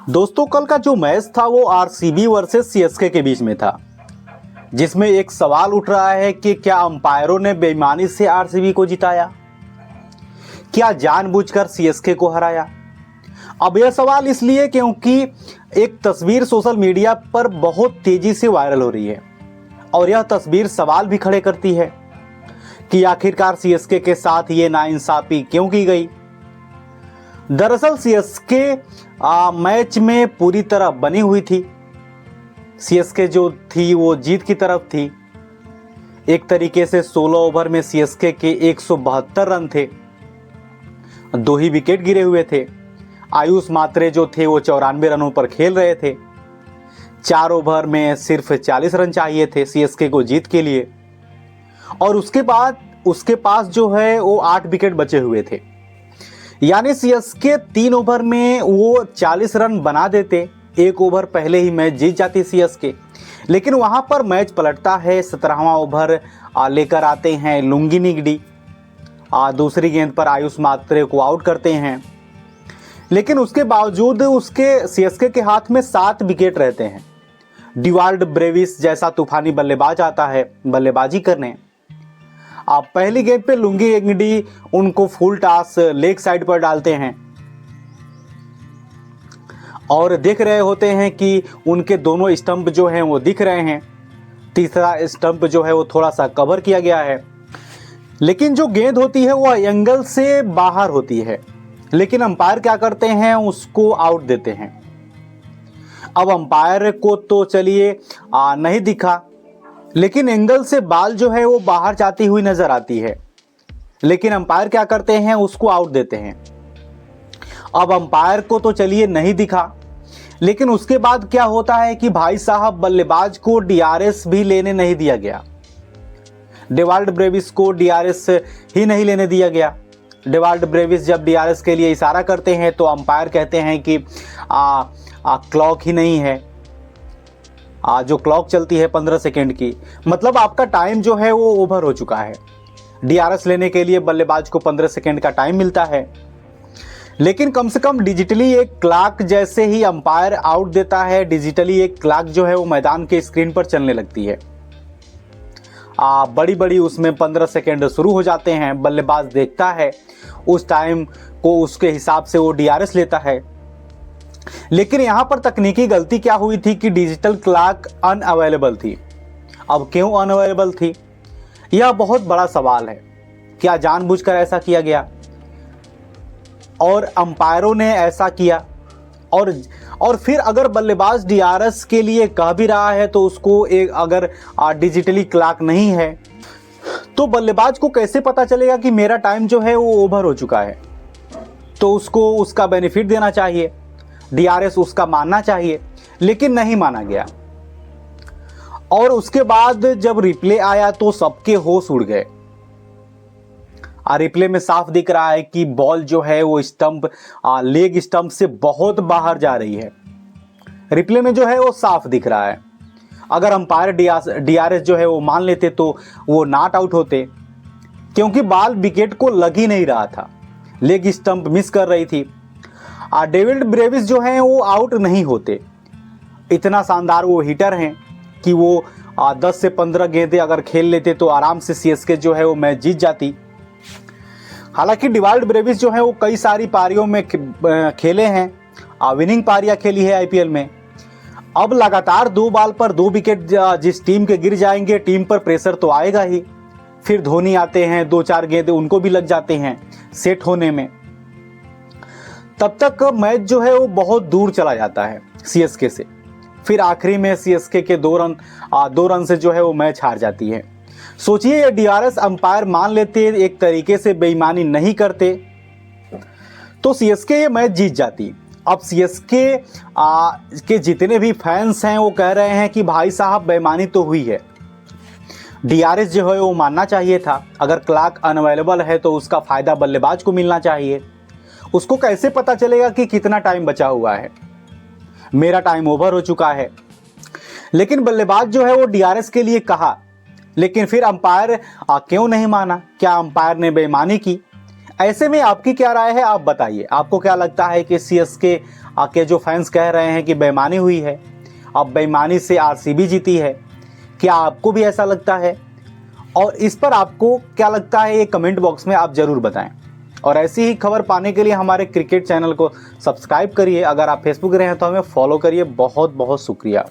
दोस्तों, कल का जो मैच था वो आरसीबी वर्सेस सीएसके के बीच में था, जिसमें एक सवाल उठ रहा है कि क्या अंपायरों ने बेईमानी से आरसीबी को जिताया, क्या जानबूझकर सीएसके को हराया। अब यह सवाल इसलिए क्योंकि एक तस्वीर सोशल मीडिया पर बहुत तेजी से वायरल हो रही है और यह तस्वीर सवाल भी खड़े करती है कि आखिरकार सीएसके के साथ ये नाइंसाफी क्यों की गई। दरअसल सीएसके मैच में पूरी तरह बनी हुई थी। सीएसके जो थी वो जीत की तरफ थी। एक तरीके से 16 ओवर में सीएसके के 172 रन थे, 2 ही विकेट गिरे हुए थे। आयुष मात्रे जो थे वो 94 रनों पर खेल रहे थे। 4 ओवर में सिर्फ 40 रन चाहिए थे सीएसके को जीत के लिए, और उसके बाद उसके पास जो है वो 8 विकेट बचे हुए थे। यानी सीएसके 3 ओवर में वो 40 रन बना देते, 1 ओवर पहले ही मैच जीत जाती सीएसके। लेकिन वहां पर मैच पलटता है। 17वां ओवर लेकर आते हैं लुंगी निगडी, दूसरी गेंद पर आयुष मात्रे को आउट करते हैं। लेकिन उसके बावजूद उसके सीएसके के हाथ में 7 विकेट रहते हैं। डिवाल्ड ब्रेविस जैसा तूफानी बल्लेबाज आता है बल्लेबाजी करने। पहली गेंद पे लुंगी निगडी उनको फुल टॉस लेग साइड पर डालते हैं और देख रहे होते हैं कि उनके दोनों स्टंप जो हैं वो दिख रहे हैं। तीसरा स्टंप जो है वो थोड़ा सा कवर किया गया है, लेकिन जो गेंद होती है वो एंगल से बाहर होती है। लेकिन अंपायर क्या करते हैं, उसको आउट देते हैं। अब अंपायर को तो चलिए नहीं दिखा, लेकिन एंगल से बाल जो है वो बाहर जाती हुई नजर आती है। लेकिन अंपायर क्या करते हैं, उसको आउट देते हैं। अब अंपायर को तो चलिए नहीं दिखा, लेकिन उसके बाद क्या होता है कि भाई साहब बल्लेबाज को डीआरएस भी लेने नहीं दिया गया। डिवाल्ड ब्रेविस को डीआरएस ही नहीं लेने दिया गया। डिवाल्ड ब्रेविस जब डीआरएस के लिए इशारा करते हैं तो अंपायर कहते हैं कि क्लॉक ही नहीं है। जो क्लॉक चलती है 15 सेकेंड की, मतलब आपका टाइम जो है वो ओवर हो चुका है। डीआरएस लेने के लिए बल्लेबाज को 15 सेकेंड का टाइम मिलता है। लेकिन कम से कम डिजिटली एक क्लॉक जैसे ही अंपायर आउट देता है, डिजिटली एक क्लॉक जो है वो मैदान के स्क्रीन पर चलने लगती है। बड़ी बड़ी उसमें 15 सेकेंड शुरू हो जाते हैं। बल्लेबाज देखता है, उस टाइम को उसके हिसाब से वो डीआरएस लेता है। लेकिन यहां पर तकनीकी गलती क्या हुई थी कि डिजिटल क्लॉक अनअवेलेबल थी। अब क्यों अनअवेलेबल थी, यह बहुत बड़ा सवाल है। क्या जानबूझकर ऐसा किया गया और अंपायरों ने ऐसा किया? और फिर अगर बल्लेबाज डीआरएस के लिए कह भी रहा है तो उसको एक अगर डिजिटली क्लॉक नहीं है तो बल्लेबाज को कैसे पता चलेगा कि मेरा टाइम जो है वो ओवर हो चुका है? तो उसको उसका बेनिफिट देना चाहिए, डीआरएस उसका मानना चाहिए, लेकिन नहीं माना गया। और उसके बाद जब रिप्ले आया तो सबके होश उड़ गए। रिप्ले में साफ दिख रहा है कि बॉल जो है वो स्टंप लेग स्टंप से बहुत बाहर जा रही है। रिप्ले में जो है वो साफ दिख रहा है। अगर अंपायर डीआरएस जो है वो मान लेते तो वो नॉट आउट होते, क्योंकि बॉल विकेट को लग ही नहीं रहा था, लेग स्टंप मिस कर रही थी। डेविड ब्रेविस जो हैं वो आउट नहीं होते। इतना शानदार वो हिटर हैं कि वो 10 से 15 गेंदें अगर खेल लेते तो आराम से सीएसके जो है वो मैच जीत जाती। हालांकि डिवाल्ड ब्रेविस जो है वो कई सारी पारियों में खेले हैं, विनिंग पारियां खेली है आईपीएल में। अब लगातार 2 बॉल पर 2 विकेट जिस टीम के गिर जाएंगे, टीम पर प्रेशर तो आएगा ही। फिर धोनी आते हैं, 2-4 गेंदें उनको भी लग जाते हैं सेट होने में। तब तक मैच जो है वो बहुत दूर चला जाता है सीएसके से। फिर आखिरी में सीएसके के 2 रन से जो है वो मैच हार जाती है। सोचिए, ये डीआरएस अंपायर मान लेते, एक तरीके से बेईमानी नहीं करते, तो सीएसके ये मैच जीत जाती। अब सीएसके के जितने भी फैंस हैं वो कह रहे हैं कि भाई साहब बेईमानी तो हुई है, डीआरएस जो है वो मानना चाहिए था। अगर क्लॉक अनअवेलेबल है तो उसका फायदा बल्लेबाज को मिलना चाहिए। उसको कैसे पता चलेगा कि कितना टाइम बचा हुआ है, मेरा टाइम ओवर हो चुका है। लेकिन बल्लेबाज जो है वो डीआरएस के लिए कहा, लेकिन फिर अंपायर क्यों नहीं माना? क्या अंपायर ने बेईमानी की? ऐसे में आपकी क्या राय है, आप बताइए। आपको क्या लगता है कि सीएसके के जो फैंस कह रहे हैं कि बेईमानी हुई है, अब बेईमानी से आरसीबी जीती है, क्या आपको भी ऐसा लगता है? और इस पर आपको क्या लगता है ये कमेंट बॉक्स में आप ज़रूर बताएं। और ऐसी ही खबर पाने के लिए हमारे क्रिकेट चैनल को सब्सक्राइब करिए। अगर आप फेसबुक रहे हैं तो हमें फॉलो करिए। बहुत बहुत शुक्रिया।